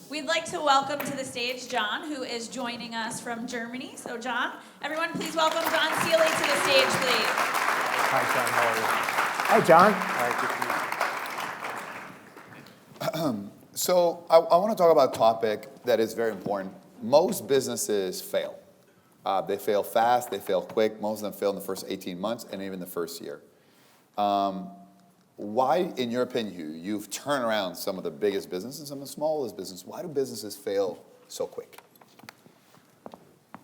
We'd like to welcome to the stage John, who is joining us from Germany. So John, everyone please welcome John Seeley to the stage, please. Hi, John. How are you? Hi, John. Hi, good to meet you. So I want to talk about a topic that is very important. Most businesses fail. They fail fast, they fail quick. Most of them fail in the first 18 months and even the first year. Why, in your opinion, Hugh, you've turned around some of the biggest businesses, some of the smallest businesses. Why do businesses fail so quick?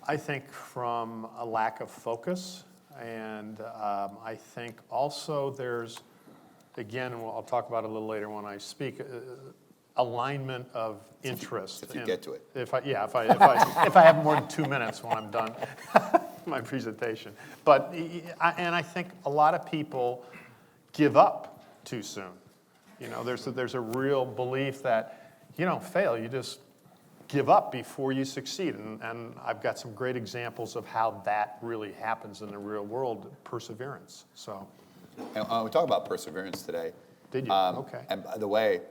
I think from a lack of focus, and I think also there's, again, and I'll talk about it a little later when I speak, alignment of interest. If you get to it. If I have more than 2 minutes when I'm done my presentation. But, and I think a lot of people give up too soon. You know, there's a real belief that you don't fail, you just give up before you succeed. And I've got some great examples of how that really happens in the real world, perseverance. So. And we talk about perseverance today. Did you? Okay. And by the way,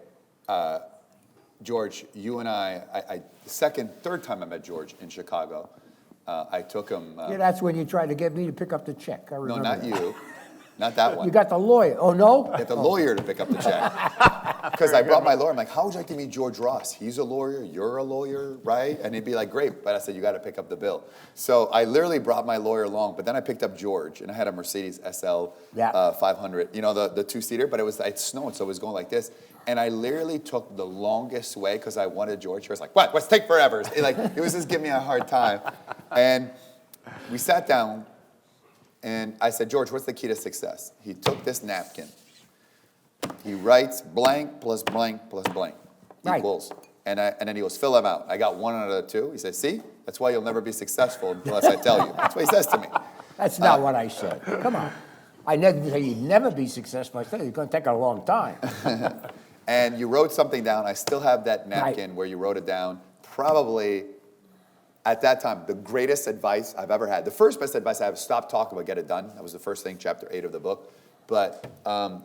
George, you and I third time I met George in Chicago, I took him. Yeah, that's when you tried to get me to pick up the check. I remember. No, not that. you. Not that one. You got the lawyer. Oh, no? Get the lawyer to pick up the check. Because I brought my lawyer. I'm like, how would you like to meet George Ross? He's a lawyer, you're a lawyer, right? And he'd be like, great. But I said, you got to pick up the bill. So I literally brought my lawyer along, but then I picked up George, and I had a Mercedes SL 500, you know, the two-seater, but it snowed, so it was going like this. And I literally took the longest way because I wanted George. He was like, what? What's take forever? It was just giving me a hard time. And we sat down, and I said, George, what's the key to success? He took this napkin. He writes blank plus blank plus blank equals. And then he goes, fill them out. I got 1 out of the 2. He said, see? That's why you'll never be successful unless I tell you. That's what he says to me. That's not what I said. Come on. I never said you'd never be successful. I said it's going to take a long time. And you wrote something down. I still have that napkin where you wrote it down. Probably, at that time, the greatest advice I've ever had. The first best advice I have, stop talking about get it done. That was the first thing, chapter 8 of the book. But,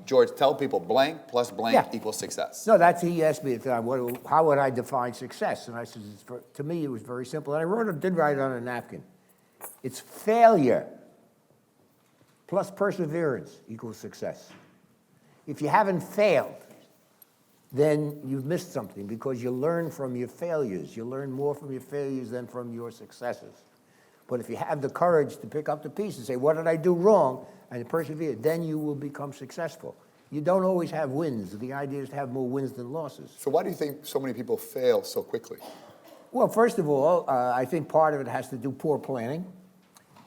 George, tell people blank plus blank equals success. No, he asked me at the time, how would I define success? And I said, to me, it was very simple. And I did write it on a napkin. It's failure plus perseverance equals success. If you haven't failed, then you've missed something because you learn from your failures. You learn more from your failures than from your successes. But if you have the courage to pick up the pieces and say, what did I do wrong, and persevere, then you will become successful. You don't always have wins. The idea is to have more wins than losses. So why do you think so many people fail so quickly? Well, first of all, I think part of it has to do poor planning,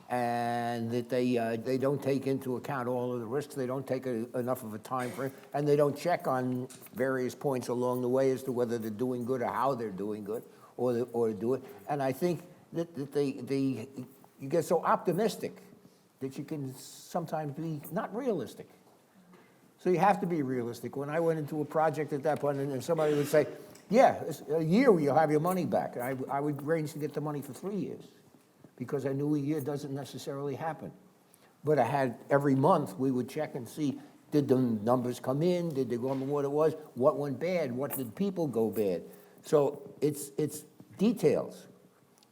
and that they don't take into account all of the risks. They don't take enough of a time frame, and they don't check on various points along the way as to whether they're doing good or how they're doing good, or do it. And I think that you get so optimistic that you can sometimes be not realistic. So you have to be realistic. When I went into a project at that point, and somebody would say, yeah, a year you'll have your money back. I would arrange to get the money for 3 years because I knew a year doesn't necessarily happen. But I had every month we would check and see, did the numbers come in? Did they go on what it was? What went bad? What did people go bad? So it's details.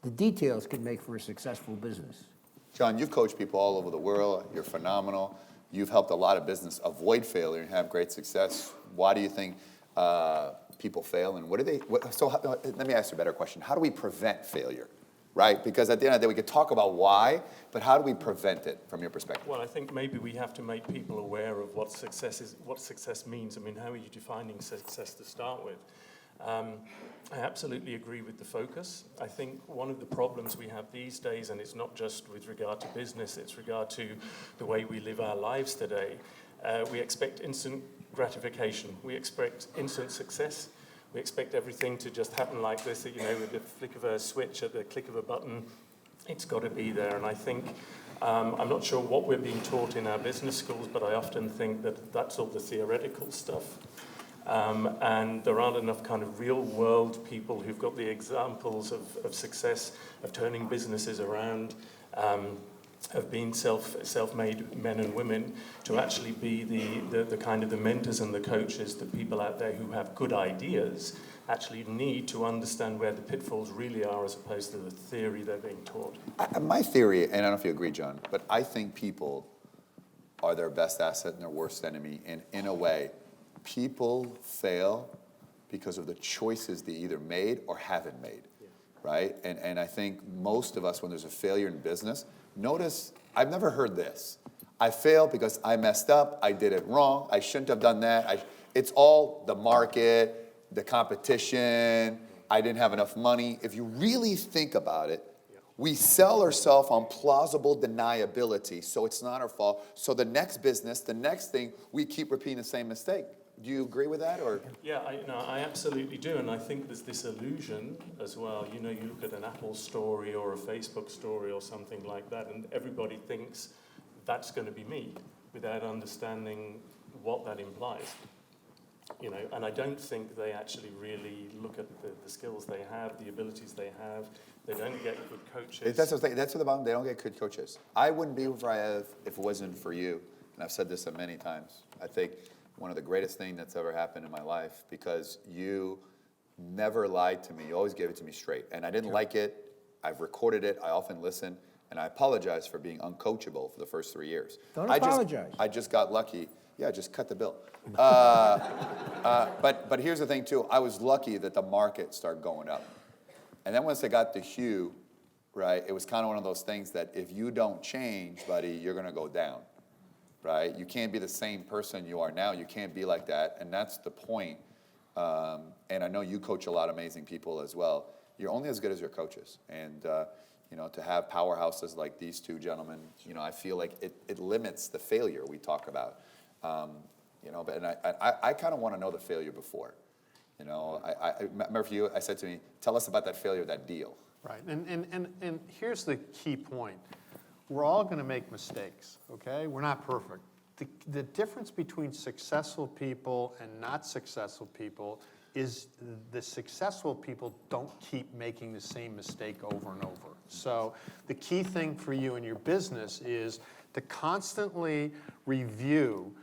The details can make for a successful business. John, you've coached people all over the world. You're phenomenal. You've helped a lot of business avoid failure and have great success. Why do you think people fail, and what do they? Let me ask you a better question. How do we prevent failure, right? Because at the end of the day, we could talk about why, but how do we prevent it from your perspective? Well, I think maybe we have to make people aware of what success is, what success means. I mean, how are you defining success to start with? I absolutely agree with the focus. I think one of the problems we have these days, and it's not just with regard to business, it's regard to the way we live our lives today. We expect instant gratification. We expect instant success. We expect everything to just happen like this, you know, with the flick of a switch, at the click of a button. It's got to be there. And I think, I'm not sure what we're being taught in our business schools, but I often think that that's all the theoretical stuff. And there aren't enough kind of real-world people who've got the examples of success, of turning businesses around, of being self-made men and women, to actually be the kind of the mentors and the coaches, the people out there who have good ideas actually need to understand where the pitfalls really are as opposed to the theory they're being taught. My theory, and I don't know if you agree, John, but I think people are their best asset and their worst enemy. And in a way, people fail because of the choices they either made or haven't made, right? And I think most of us, when there's a failure in business, notice, I've never heard this. I failed because I messed up, I did it wrong, I shouldn't have done that. It's all the market, the competition, I didn't have enough money. If you really think about it, we sell ourselves on plausible deniability, so it's not our fault. So the next business, the next thing, we keep repeating the same mistake. Do you agree with that, or? Yeah, I absolutely do, and I think there's this illusion as well. You know, you look at an Apple story or a Facebook story or something like that, and everybody thinks that's going to be me without understanding what that implies. You know, and I don't think they actually really look at the skills they have, the abilities they have. They don't get good coaches. That's what the bottom. They don't get good coaches. I wouldn't be where I have if it wasn't for you. And I've said this many times. I think one of the greatest things that's ever happened in my life, because you never lied to me. You always gave it to me straight. And I didn't like it. I've recorded it. I often listen. And I apologize for being uncoachable for the first 3 years. Don't apologize. I just got lucky. Yeah, just cut the bill. But here's the thing, too. I was lucky that the market started going up. And then once I got to Hugh, right, it was kind of one of those things that if you don't change, buddy, you're going to go down, right? You can't be the same person you are now. You can't be like that. And that's the point. And I know you coach a lot of amazing people as well. You're only as good as your coaches. And, you know, to have powerhouses like these two gentlemen, you know, I feel like it limits the failure we talk about. You know, but I kind of want to know the failure before. You know, I remember for you, I said to me, tell us about that failure of that deal. Right, and here's the key point. We're all going to make mistakes, okay? We're not perfect. The difference between successful people and not successful people is the successful people don't keep making the same mistake over and over. So the key thing for you in your business is to constantly review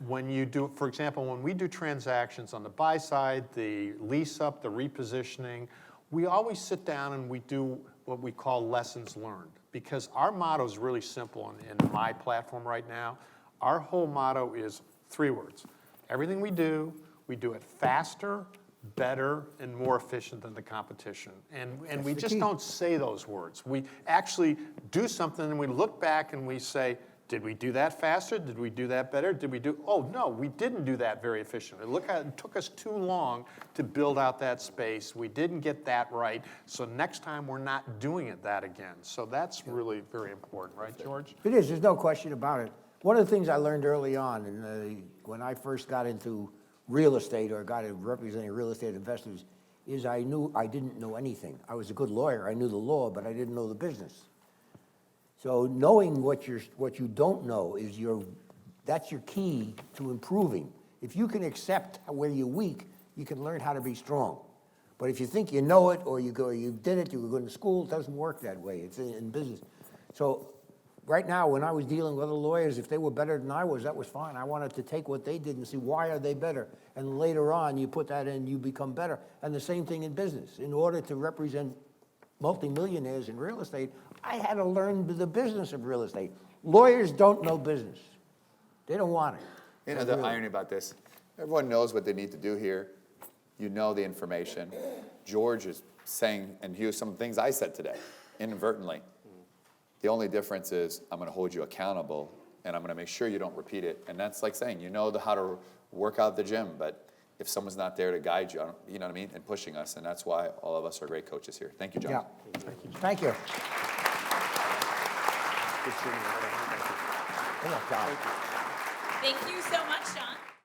when you do, for example, when we do transactions on the buy side, the lease up, the repositioning, we always sit down and we do what we call lessons learned. Because our motto is really simple in my platform right now. Our whole motto is 3 words. Everything we do it faster, better, and more efficient than the competition. And we just don't say those words. We actually do something and we look back and we say, did we do that faster? Did we do that better? Oh no, we didn't do that very efficiently. Look, it took us too long to build out that space. We didn't get that right. So next time we're not doing that again. So that's really very important, right, George? It is, there's no question about it. One of the things I learned early on, when I first got into real estate or got into representing real estate investors, is I knew I didn't know anything. I was a good lawyer. I knew the law, but I didn't know the business. So knowing what you don't know is that's your key to improving. If you can accept where you're weak, you can learn how to be strong. But if you think you know it, or you did it, you were going to school, it doesn't work that way. It's in business. So right now, when I was dealing with other lawyers, if they were better than I was, that was fine. I wanted to take what they did and see why are they better. And later on, you put that in, you become better. And the same thing in business. In order to represent multimillionaires in real estate, I had to learn the business of real estate. Lawyers don't know business. They don't want it. You know, the irony about this, everyone knows what they need to do here. You know the information. George is saying, and Hugh, some things I said today, inadvertently. The only difference is I'm going to hold you accountable, and I'm going to make sure you don't repeat it. And that's like saying, you know how to work out the gym, but if someone's not there to guide you, you know what I mean, and pushing us, and that's why all of us are great coaches here. Thank you, John. Yeah. Thank you. Thank you so much, John.